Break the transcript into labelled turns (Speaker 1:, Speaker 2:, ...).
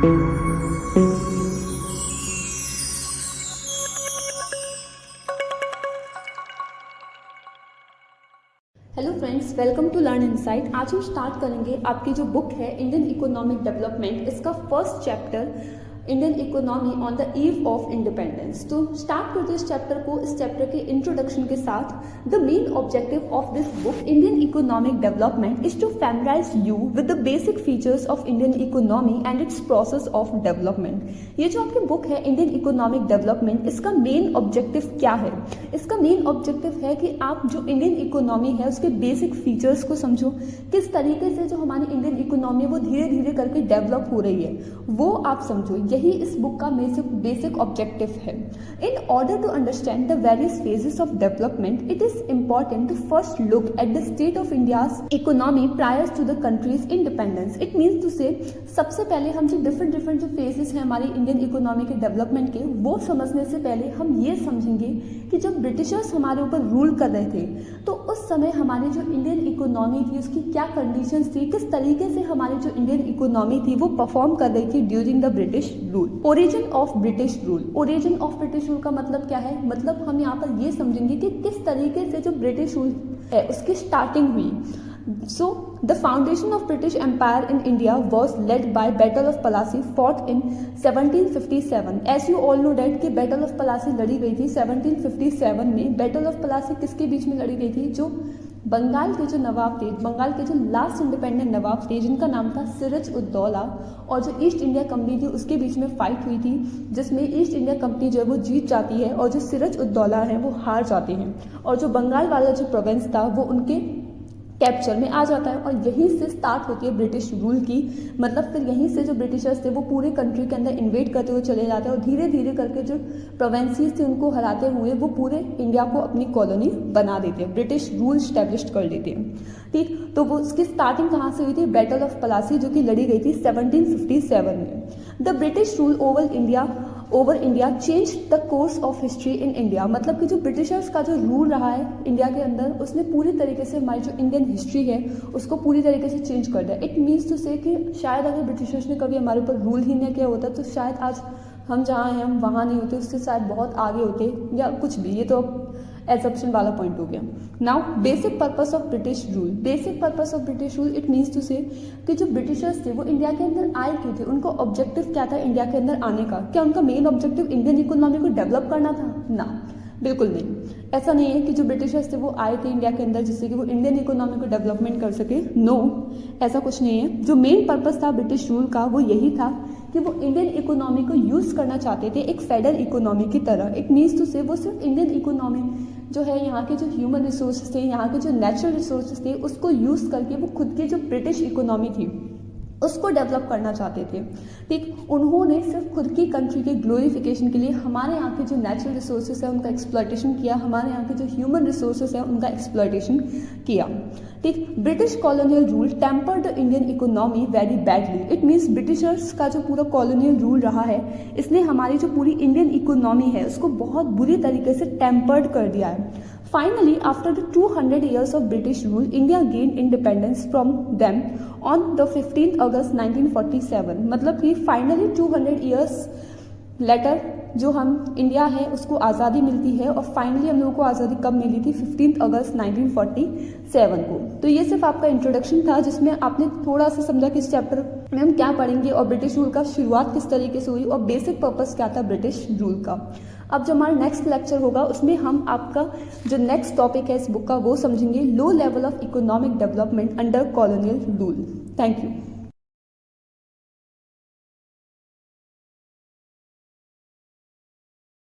Speaker 1: Hello friends, welcome to learn insight. आज हम start करेंगे आपकी जो बुक है इंडियन इकोनॉमिक डेवलपमेंट, इसका first chapter Indian economy on the eve of independence. तो स्टार्ट करते इस चैप्टर को। इस चैप्टर के इंट्रोडक्शन के साथ the main objective of this book Indian economic development is to familiarise you with the basic features of Indian economy and its process of development. ये जो आपकी बुक है इंडियन इकोनॉमिक डेवलपमेंट, इसका main objective क्या है? इसका main objective है कि आप जो इंडियन इकोनॉमी है उसके बेसिक फीचर्स को समझो, किस तरीके से जो हमारी इंडियन इकोनॉमी है वो धीरे धीरे करके डेवलप हो रही है वो आप समझो। यही इस बुक का बेसिक ऑब्जेक्टिव है। In order to understand the various phases of development, it is important to first look at the state of India's economy prior to the country's independence. It means to say सबसे पहले हम जो different जो phases हैं हमारी Indian economy के development के, वो समझने से पहले हम ये समझेंगे कि जब ब्रिटिशर्स हमारे ऊपर रूल कर रहे थे तो उस समय हमारी जो इंडियन इकोनॉमी थी उसकी क्या कंडीशंस थी, किस तरीके से हमारी जो इंडियन इकोनॉमी थी वो परफॉर्म कर रही थी during the British rule. Origin of British rule. Origin of British rule का मतलब क्या है? मतलब हम यहाँ पर ये समझेंगे कि किस तरीके से जो ब्रिटिश रूल है उसकी स्टार्टिंग हुई। So, the foundation of British Empire in India was led by Battle of Plassey, fought in 1757. As you all know that कि Battle of Plassey लड़ी गई थी 1757 में। Battle of Plassey किसके बीच में लड़ी गई थी? जो बंगाल के जो नवाब थे, बंगाल के जो लास्ट इंडिपेंडेंट नवाब थे जिनका नाम था सिरज उद दौला, और जो ईस्ट इंडिया कंपनी थी उसके बीच में फाइट हुई थी, जिसमें ईस्ट इंडिया कंपनी जो है वो जीत जाती है और जो सिरज उद दौला है वो हार जाते हैं, और जो बंगाल वाला जो प्रोविंस था वो उनके कैप्चर में आ जाता है। और यहीं से स्टार्ट होती है ब्रिटिश रूल की। मतलब फिर यहीं से जो ब्रिटिशर्स थे वो पूरे कंट्री के अंदर इन्वेड करते हुए चले जाते हैं और धीरे धीरे करके जो प्रोविंसेस थे उनको हराते हुए वो पूरे इंडिया को अपनी कॉलोनी बना देते हैं, ब्रिटिश रूल स्टैब्लिश कर देते हैं। ठीक, तो वो उसकी स्टार्टिंग कहाँ से हुई थी? बैटल ऑफ प्लासी, जो कि लड़ी गई थी 1757 में। The British rule over India change the course of history in India. मतलब कि जो ब्रिटिशर्स का जो रूल रहा है इंडिया के अंदर उसने पूरी तरीके से हमारी जो इंडियन हिस्ट्री है उसको पूरी तरीके से चेंज कर दिया। इट मीन्स टू से कि शायद अगर ब्रिटिशर्स ने कभी हमारे ऊपर रूल ही नहीं किया होता तो शायद आज हम जहाँ हैं हम वहाँ नहीं होते, उससे शायद बहुत आगे होते या कुछ भी। ये तो एजप्शन वाला पॉइंट हो गया। Now basic purpose of British rule. Basic purpose of British rule it means to say कि जो ब्रिटिशर्स थे वो इंडिया के अंदर आए क्यों थे, उनका ऑब्जेक्टिव क्या था इंडिया के अंदर आने का? क्या उनका मेन ऑब्जेक्टिव इंडियन इकोनॉमी को डेवलप करना था? ना, बिल्कुल नहीं। ऐसा नहीं है कि जो ब्रिटिशर्स थे वो आए थे इंडिया के अंदर जिससे कि वो इंडियन इकोनॉमी को डेवलपमेंट कर सके। नो, ऐसा कुछ नहीं है। जो मेन पर्पस था ब्रिटिश रूल का वो यही था कि वो इंडियन इकोनॉमी को यूज़ करना चाहते थे एक फेडरल इकोनॉमी की तरह। इट मीन्स टू से वो सिर्फ इंडियन इकोनॉमी जो है, यहाँ के जो ह्यूमन रिसोर्सेज थे, यहाँ के जो नेचुरल रिसोर्सेज थे, उसको यूज़ करके वो खुद की जो ब्रिटिश इकोनॉमी थी उसको डेवलप करना चाहते थे। ठीक, उन्होंने सिर्फ खुद की कंट्री के ग्लोरिफिकेशन के लिए हमारे यहाँ के जो नेचुरल रिसोर्सेज है उनका एक्सप्लॉयटेशन किया, हमारे यहाँ के जो ह्यूमन रिसोर्सेज है उनका एक्सप्लॉयटेशन किया। ठीक, British colonial rule temper the Indian economy very badly. It means Britishers का जो पूरा कॉलोनियल रूल रहा है इसने हमारी जो पूरी इंडियन इकोनॉमी है उसको बहुत बुरी तरीके से टेम्पर्ड कर दिया है। Finally, after the 200 years of British rule, India gained independence from them on the 15th August 1947। मतलब कि फाइनली 200 years लेटर जो हम इंडिया है उसको आज़ादी मिलती है, और फाइनली हम लोगों को आज़ादी कब मिली थी? 15 अगस्त 1947 को। तो ये सिर्फ आपका इंट्रोडक्शन था जिसमें आपने थोड़ा सा समझा कि इस चैप्टर में हम क्या पढ़ेंगे और ब्रिटिश रूल का शुरुआत किस तरीके से हुई और बेसिक पर्पस क्या था ब्रिटिश रूल का। अब जो हमारा नेक्स्ट लेक्चर होगा उसमें हम आपका जो नेक्स्ट टॉपिक है इस बुक का वो समझेंगे, low level of economic development under colonial rule. Thank you.